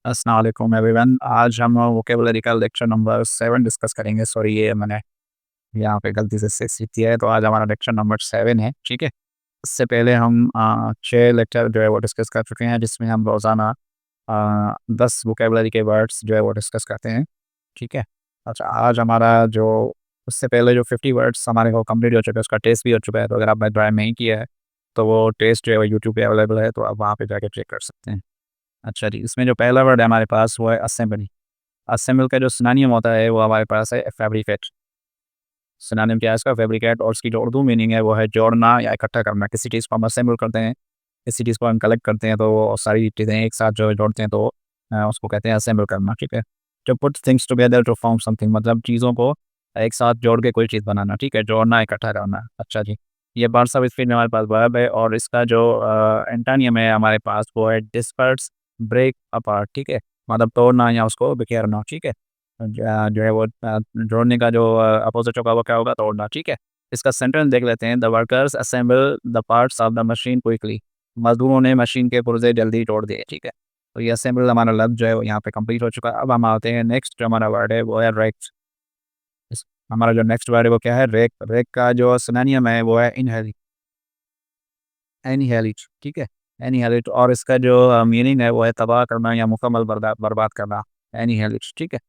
अस्सलाम वालेकुम एवरीवन। आज हम वोकेबलरी का लेक्चर नंबर 7 डिस्कस करेंगे। सॉरी, ये मैंने यहाँ पे गलती से 6 लिख दिया है, तो आज हमारा लेक्चर नंबर 7 है, ठीक है। इससे पहले हम 6 लेक्चर जो है वो डिस्कस कर चुके हैं, जिसमें हम रोज़ाना 10 वोकेबलरी के वर्ड्स जो है वो डिस्कस करते हैं, ठीक है। अच्छा, आज हमारा जो उससे पहले जो 50 वर्ड्स हमारे वो कंप्लीट हो चुके हैं, उसका टेस्ट भी हो चुका है। तो अगर आपने ट्राई नहीं किया है, तो वो टेस्ट जो है वो यूट्यूब पे अवेलेबल है, तो आप वहाँ पे जाके चेक कर सकते हैं। अच्छा जी, इसमें जो पहला वर्ड है हमारे पास वो है असेंबली। असेंबल का जो सिनोनिम होता है वो हमारे पास है फैब्रिकेट। सिनोनिम क्या है इसका? फैब्रिकेट। और उसकी जो उर्दू मीनिंग है वो है जोड़ना या इकट्ठा करना। किसी चीज़ को हम असेंबल करते हैं, किसी चीज़ को हम कलेक्ट करते हैं, तो वो सारी चीज़ें एक साथ जो है जोड़ते हैं, तो उसको कहते हैं असेंबल करना, ठीक है। जो put things together to form something, मतलब चीज़ों को एक साथ जोड़ के कोई चीज़ बनाना, ठीक है। जोड़ना, इकट्ठा करना। अच्छा जी, ये पार्ट्स ऑफ स्पीच में हमारे पास वर्ब है, और इसका जो एंटोनियम है हमारे पास वो है डिस्पर्स, ब्रेक अपार्ट, ठीक है। मतलब तोड़ना या उसको बिखेरना, ठीक है। जो है वो जोड़ने का जो अपोजिट होगा वो क्या होगा? तोड़ना, ठीक है। इसका सेंटेंस देख लेते हैं। The workers assemble the parts of the machine quickly. मजदूरों ने मशीन के पुर्जे जल्दी तोड़ दिए, ठीक है। तो ये असेंबल हमारा लफ्ज़ जो है वो यहाँ पे कंप्लीट हो चुका है। अब हम आते हैं नेक्स्ट, जो हमारा वर्ड है वो है रेक। हमारा जो नेक्स्ट वर्ड है वो क्या है? रेक। रेक का जो सिनोनिम है वो है इनहेरिट। एनिहिलेट, ठीक है। एनिहिलेट। और इसका जो मीनिंग है वो है तबाह करना या मुकम्मल बर्बाद करना। एनिहिलेट, ठीक है।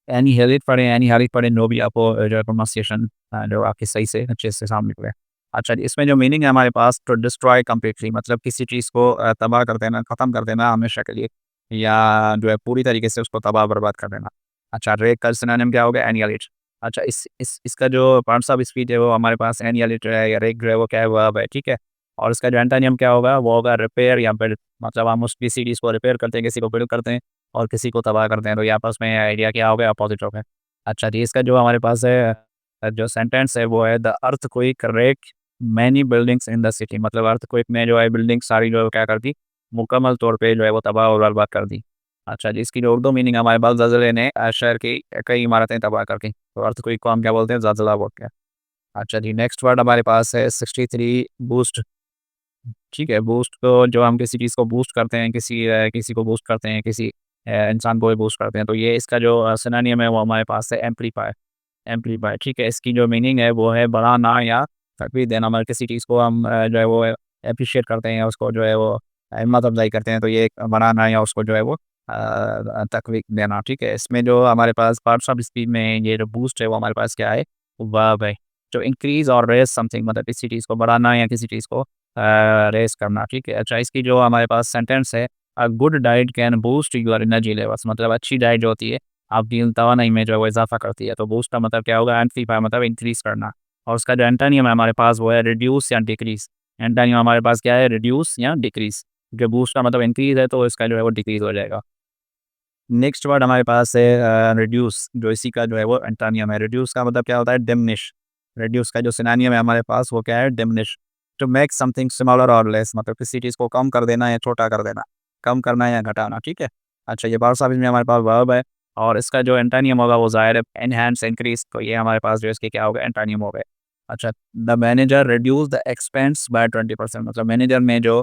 एनिहिलेट पढ़ें, एनिहिलेट पढ़ें, नो भी आपको जो है प्रोनाउंसिएशन जो आपकी सही से अच्छे से सामने निकले। अच्छा जी, इसमें जो मीनिंग है हमारे पास, टू डिस्ट्रॉय कंप्लीटली, मतलब किसी चीज़ को तबाह कर देना, ख़त्म कर देना हमेशा के लिए, या जो है पूरी तरीके से उसको तबाह बर्बाद कर देना। अच्छा, रेक का सिनोनिम क्या हो गया? एनिहिलेट। अच्छा, इसका जो पार्ट्स ऑफ स्पीच है वो हमारे पास एनिहिलेट है या रेक जो है वो क्या है? वर्ब है, ठीक है। और इसका जो एंटोनिम क्या होगा? वो होगा रिपेयर या बिल्ड। मतलब हम उस किसी चीज़ को रिपेयर करते हैं, किसी को बिल्ड करते हैं, और किसी को तबाह करते हैं, तो ये आपस में आइडिया क्या हो गया? अपोजिट हो गया। अच्छा जी, इसका जो हमारे पास है जो सेंटेंस है वो है the earthquake wreck many buildings in the city. मतलब अर्थक्वेक ने जो है बिल्डिंग सारी जो है वो क्या कर दी? मुकम्मल तौर पे जो है वो तबाह और बर्बाद कर दी। अच्छा जी, इसकी जो उर्दू मीनिंग हमारे पास, ज़लज़ले ने शहर की कई इमारतें तबाह कर दी। तो अर्थक्वेक को हम क्या बोलते हैं? ज़लज़ला बोलते हैं। अच्छा जी, नेक्स्ट वर्ड हमारे पास है 63 बूस्ट, ठीक है। बूस्ट को जो हम किसी चीज़ को बूस्ट करते हैं, किसी को बूस्ट करते हैं, किसी इंसान को भी बूस्ट करते हैं, तो ये इसका जो सिनोनिम है वो हमारे पास है एम्पलीफायर। एम्पलीफायर, ठीक है। इसकी जो मीनिंग है वो है बढ़ाना या तक़वीद देना। मतलब किसी चीज़ को हम जो है वो एप्रिशिएट करते हैं, उसको जो है वो हिम्मत अफ़ज़ाई करते हैं, तो ये एक बढ़ाना या उसको जो है वो तक़वीद देना, ठीक है। इसमें जो हमारे पास पार्ट्स ऑफ स्पीच में ये जो बूस्ट है वो हमारे पास क्या है? वर्ब है। जो इंक्रीज़ और रेज़ समथिंग, मतलब किसी चीज़ को बढ़ाना या किसी चीज़ को रेज़ करना, ठीक है। अच्छा, इसकी जो हमारे पास सेंटेंस है, a good diet can boost your energy levels. मतलब अच्छी डाइट जो होती है आपकी तवानाई में जो है वो इज़ाफ़ा करती है। तो बूस्ट का मतलब क्या होगा? एम्प्लीफाई, मतलब इंक्रीज़ करना। और उसका जो एंटोनिम है हमारे पास वो है रिड्यूस या डिक्रीज़। एंटोनिम हमारे पास क्या है? रिड्यूस या डिक्रीज़। जो बूस्ट का मतलब इंक्रीज़ है, तो इसका जो है वो डिक्रीज़ हो जाएगा। नेक्स्ट वर्ड हमारे पास है रिड्यूस, जो इसी का जो है वो एंटोनिम है। रिड्यूस का मतलब क्या होता है? डिमिनिश। रिड्यूस का जो सिनोनिम है हमारे पास वो क्या है? Diminish. To make something smaller और लेस, मतलब किसी चीज़ को कम कर देना या छोटा कर देना, कम करना या घटाना, ठीक है। अच्छा, ये पार्ट्स ऑफ स्पीच में हमारे पास वर्ब है, और इसका जो एंटोनिम होगा वो ज़ाहिर है एनहांस, इंक्रीज़, तो ये हमारे पास जो इसके क्या होगा? एंटोनिम हो गए। अच्छा, the manager reduce the expense by 20%, मतलब मैनेजर ने जो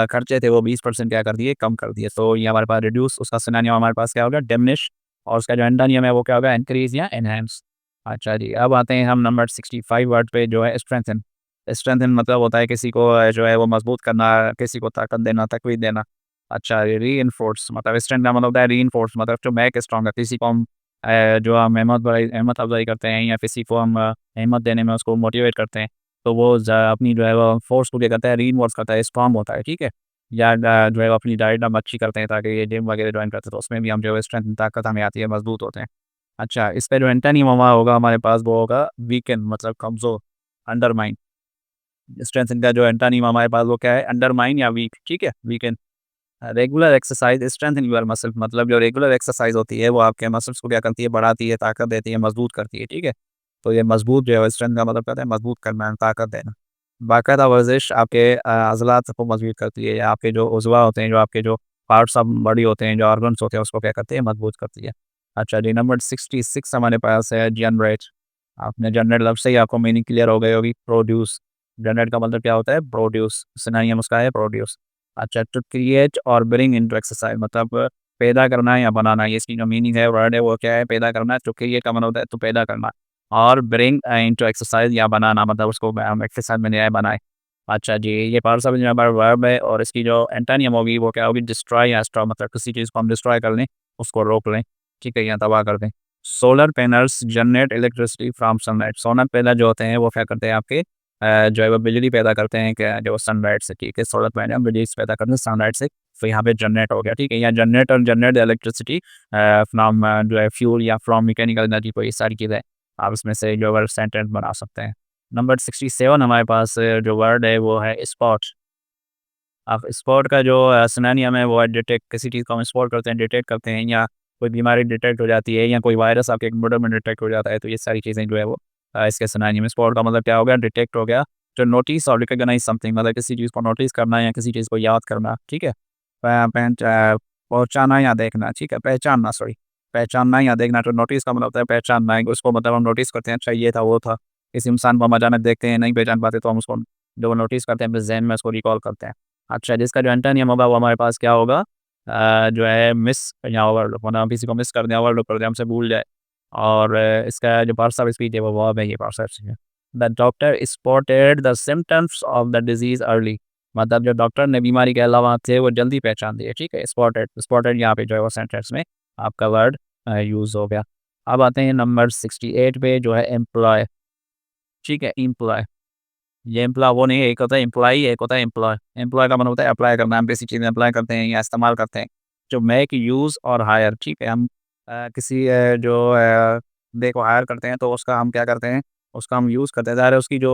खर्चे थे वो 20% क्या कर दिए? कम कर दिए। तो ये हमारे पास रिड्यूस, उसका सिनोनिम हमारे पास क्या होगा? डिमिनिश, और उसका जो एंटोनिम है वो क्या होगा? इंक्रीज़ या एनहांस। अच्छा जी, अब आते हैं हम नंबर 65 वर्ड पे, जो है स्ट्रेंथन। स्ट्रेंथन मतलब होता है किसी को जो है वो मजबूत करना, किसी को ताकत देना, तक़वीद देना। अच्छा, रीइंफोर्स, मतलब स्ट्रेंथ का मतलब होता है रीइंफोर्स, मतलब टू मेक स्ट्रॉन्गर। किसी को हम जो हम हिम्मत अफ़ज़ाई करते हैं, या किसी को हम हिम्मत देने में उसको मोटिवेट करते हैं, तो वो अपनी जो है वो फ़ोर्स को क्या करता है? रीइन्फोर्स करता है, स्ट्रॉन्ग होता है, ठीक है। या जो है वो अपनी डाइट हम अच्छी करते हैं, ताकि ये जिम वगैरह जॉइन करते हैं, तो उसमें भी हम जो है स्ट्रेंथ, ताकत हमें आती है, मजबूत होते हैं। अच्छा, इसका जो एंटोनिम होगा हमारे पास वो होगा वीकन, मतलब कमज़ोर, अंडरमाइन। स्ट्रेंथ का जो एंटोनिम हमारे पास वो क्या है? अंडरमाइन या वीक, ठीक है, weaken. Regular exercise strengthen your muscle, मतलब जो रेगुलर एक्सरसाइज होती है वो आपके मसल्स को क्या करती है? बढ़ाती है, ताकत देती है, मजबूत करती है, ठीक है। तो ये मजबूत जो है स्ट्रेंथ का मतलब कहते हैं मजबूत करना, ताकत देना। बाकायदा वर्जिश आपके अज़लात को मजबूत करती है, या आपके जो उज़वा होते हैं, जो आपके जो पार्ट्स ऑफ बॉडी होते हैं, जो ऑर्गन्स होते हैं, उसको क्या करती है? मजबूत करती है। अच्छा जी, नंबर 66 हमारे पास है जनरेट। आपने जनरेट लफ्ज़ से ही आपको मीनिंग क्लियर हो गई होगी। प्रोड्यूस, जनरेट का मतलब क्या होता है? प्रोड्यूस, सिनोनिम उसका है प्रोड्यूस। अच्छा, टू क्रिएट और ब्रिंग इनटू एक्सरसाइज, मतलब पैदा करना या बनाना, ये इसकी जो मीनिंग है, वर्ड है, वो क्या है? पैदा करना, तो क्रिएट का मतलब होता है तो पैदा करना। और ब्रिंग इनटू एक्सरसाइज़ या बनाना, मतलब उसको हम एक्सरसाइज़ में ले आए, बनाए। अच्छा जी, ये पार्ट ऑफ हमारा वर्ब है और इसकी जो एंटोनिम होगी वो क्या होगी? डिस्ट्रॉय या स्टॉप, मतलब किसी चीज़ को हम डिस्ट्रॉय कर लें, उसको रोक लें, ठीक है? या तबाह कर दें। Solar panels generate electricity from sunlight, solar panel जो होते हैं वो क्या करते हैं आपके जो है वो बिजली पैदा करते हैं क्या जो सनलाइट से, ठीक है? सोलर पैनल बिजली पैदा करते हैं सनलाइट से, तो यहाँ पे जनरेट हो गया, ठीक है? या जनरेट इलेक्ट्रिसिटी फ्रॉम जो है फ्यूल या फ्रॉम मैकेनिकल एनर्जी, कोई सारी चीज़ें आप इसमें से जो है सेंटेंस बना सकते हैं। नंबर 67 हमारे पास जो वर्ड है वो है स्पॉट। अब स्पॉट का जो सिनोनिम है वो है डिटेक्ट, किसी चीज़ को हम स्पॉट करते हैं, डिटेक्ट करते हैं, या कोई बीमारी डिटेक्ट हो जाती है या कोई वायरस आपके कंप्यूटर में डिटेक्ट हो जाता है, तो ये सारी चीज़ें जो है वो इसके सिनोनिम है। स्पॉट का मतलब क्या हो गया? डिटेक्ट हो गया। जो नोटिस और रिकॉग्नाइज समथिंग, मतलब किसी चीज़ को नोटिस करना या किसी चीज़ को याद करना, ठीक है? पहुँचाना या देखना, ठीक है? पहचानना, सॉरी, पहचानना या देखना, तो नोटिस का मतलब होता है पहचानना है, उसको मतलब हम नोटिस करते हैं, अच्छा ये था, वो था। किसी इंसान को हम अचानक देखते हैं, नहीं पहचान पाते, तो हम उसको जो नोटिस करते हैं अपने ज़हन में उसको रिकॉल करते हैं। अच्छा, जिसका जो एंटोनिम होगा वो हमारे पास क्या होगा? जो है मिस या ओवरलुक, मतलब हम किसी को मिस कर दें, ओवरलुक कर दें, हमसे भूल जाए। और इसका जो पार्ट्स ऑफ स्पीच है वो वर्ब है, ये पार्ट्स ऑफ स्पीच है। The doctor spotted the symptoms of the disease early, मतलब जो डॉक्टर ने बीमारी के अलावा थे वो जल्दी पहचान दिए, ठीक है? स्पॉटेड, स्पॉटेड यहाँ पे जो है वो सेंटेंस में आपका वर्ड यूज़ हो गया। अब आते हैं नंबर 68 पे, जो है एम्प्लॉय, ठीक है? एम्प्लॉय, ये एम्प्लॉय वो नहीं है, एक होता है एम्प्लॉयी, एक होता है एम्प्लॉय। एम्प्लॉय का मतलब होता है अप्लाई करना, हम किसी चीज़ में अप्लाई करते हैं या इस्तेमाल करते हैं। जो मेक, यूज़ और हायर, ठीक है? हम किसी जो बंदे को हायर करते हैं तो उसका हम क्या करते हैं? उसका हम यूज़ करते हैं। ज़ाहिर है उसकी जो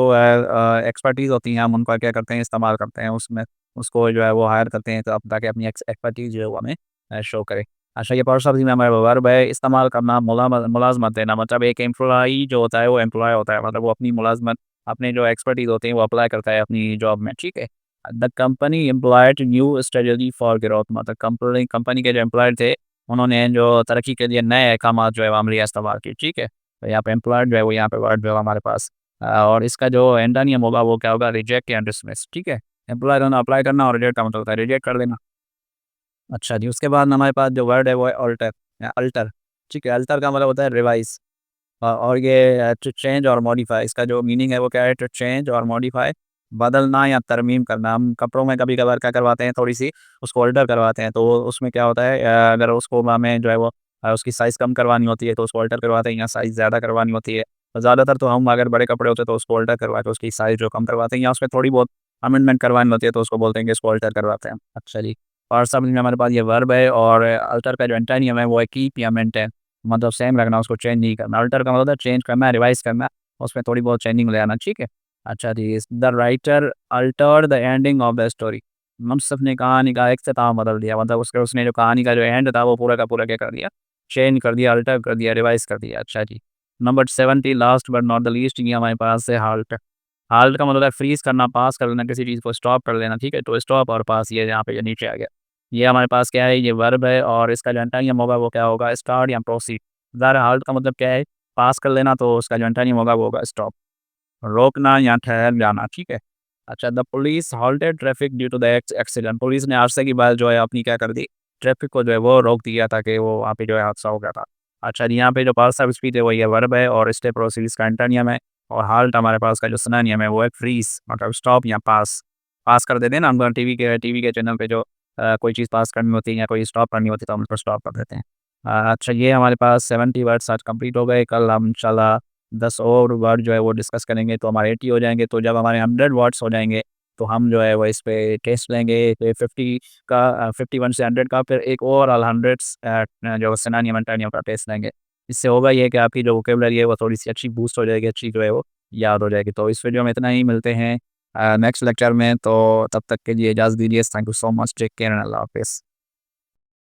एक्सपर्टीज़ होती हैं हम उनका क्या करते हैं? इस्तेमाल करते हैं उसमें, उसको जो है वो हायर करते हैं, तो अब ताकि अपनी एक्सपर्टीज़ जो है वो हमें शो करे। अच्छा, ये पर्सन में हमारा वर्ब है इस्तेमाल करना, मुलाज़मत देना, मतलब एक एम्प्लॉयी जो होता है वो एम्प्लॉय होता है, मतलब वो अपनी मुलाज़मत, अपने जो एक्सपर्टीज़ होते हैं वो अप्लाई करता है अपनी जॉब में, ठीक है? The company employed new strategy for growth, मतलब कंपनी कंपनी के जो एम्प्लॉयड थे उन्होंने जो तरक्की के लिए नए अहकामात जो है वो अमली इस्तेमाल किए, ठीक है? तो यहाँ पे एम्प्लॉयड जो है वो यहाँ पे वर्ड जो है हमारे पास और इसका जो एंटोनिम होगा वो क्या होगा? रिजेक्ट या डिसमिस, ठीक है? एम्प्लॉय होना, अप्लाई करना, और रिजेक्ट का मतलब होता है रिजेक्ट कर देना। अच्छा जी, उसके बाद हमारे पास जो वर्ड है वो है अल्टर या अल्टर, ठीक है? अल्टर का मतलब होता है रिवाइज़। और ये टू चेंज और मॉडिफ़ाई, इसका जो मीनिंग है वो क्या है? टू चेंज और मॉडिफ़ाई, बदलना या तरमीम करना। हम कपड़ों में कभी-कभार क्या करवाते हैं, थोड़ी-सी उसको अल्टर करवाते हैं, तो उसमें क्या होता है अगर उसको हमें जो है वो उसकी साइज़ कम करवानी होती है तो उसको अल्टर करवाते हैं, या साइज़ ज़्यादा करवानी होती है। तो ज़्यादातर तो हम अगर बड़े कपड़े होते हैं तो उसको अल्टर करवा के उसकी साइज़ जो कम करवाते हैं, या उसमें थोड़ी बहुत अमेंडमेंट करवानी होती है तो उसको बोलते हैं कि इसको अल्टर करवाते हैं। अच्छा जी, और सब में हमारे पास ये वर्ब है, और अल्टर का जो एंटोनिम है वो है कीप या मेंटेन, मतलब सेम रखना, उसको चेंज नहीं करना। अल्टर का मतलब है चेंज करना, रिवाइज़ करना, उसमें थोड़ी बहुत चेंजिंग ले आना, ठीक है? अच्छा जी, the writer altered the ending of the story, मुंसफ़ ने कहानी का इख्तिताम बदल दिया, मतलब उसके उसने जो कहानी का जो एंड था वो पूरा का पूरा क्या कर दिया? चेंज कर दिया, अल्टर कर दिया, रिवाइज़ कर दिया। अच्छा जी, number 70 last but not the least, ये हमारे पास है हाल्ट। हाल्ट का मतलब है फ्रीज़ करना, पास कर देना, किसी चीज़ को स्टॉप कर देना, ठीक है? तो स्टॉप और पास, ये यहाँ पे ये नीचे आ गया। ये हमारे पास क्या है? ये वर्ब है, और इसका जो एंटोनिम होगा वो क्या होगा? स्टार्ट या प्रोसीड। ज़ाहिर हाल्ट का मतलब क्या है? पास कर लेना, तो उसका जो एंटोनिम होगा वो होगा स्टॉप। रोकना या ठहर जाना, ठीक है? अच्छा, the police halted traffic due to the accident, police ने हादसे की बात जो है अपनी क्या कर दी? ट्रैफिक को जो है वो रोक दिया ताकि वो वहाँ पे जो है हादसा हो गया था। अच्छा जी, यहाँ पे जो पास ऑफ स्पीच है वो ये वर्ब है, और स्टे प्रोसीड इसका एंटोनिम है, और हाल्ट हमारे पास का जो सिनोनिम है वो है फ्रीज़, मतलब स्टॉप या पास। पास कर देते हैं ना हम टीवी के चैनल पे जो कोई चीज़ पास करनी होती है या कोई स्टॉप करनी होती है तो हम उसको स्टॉप कर देते हैं। अच्छा, ये हमारे पास 70 वर्ड्स आज कंप्लीट हो गए। कल हम इंशाल्लाह 10 और वर्ड जो है वो डिस्कस करेंगे तो हमारे 80 हो जाएँगे, तो जब हमारे 100 वर्ड्स हो जाएँगे, तो हम जो है वो इस पे टेस्ट लेंगे, फिर 50 का 51 से 100 का, फिर एक ओवरऑल 100 जो सिनोनिम एंटोनिम का टेस्ट लेंगे। इससे होगा ये कि आपकी जो वोकैब्युलरी है वो थोड़ी-सी अच्छी बूस्ट हो जाएगी, अच्छी जो है वो याद हो जाएगी। तो इस वीडियो में इतना ही, मिलते हैं नेक्स्ट लेक्चर में, तो तब तक के लिए इजाज़त दीजिए। Thank you so much, take care and Allah हाफ़िज़।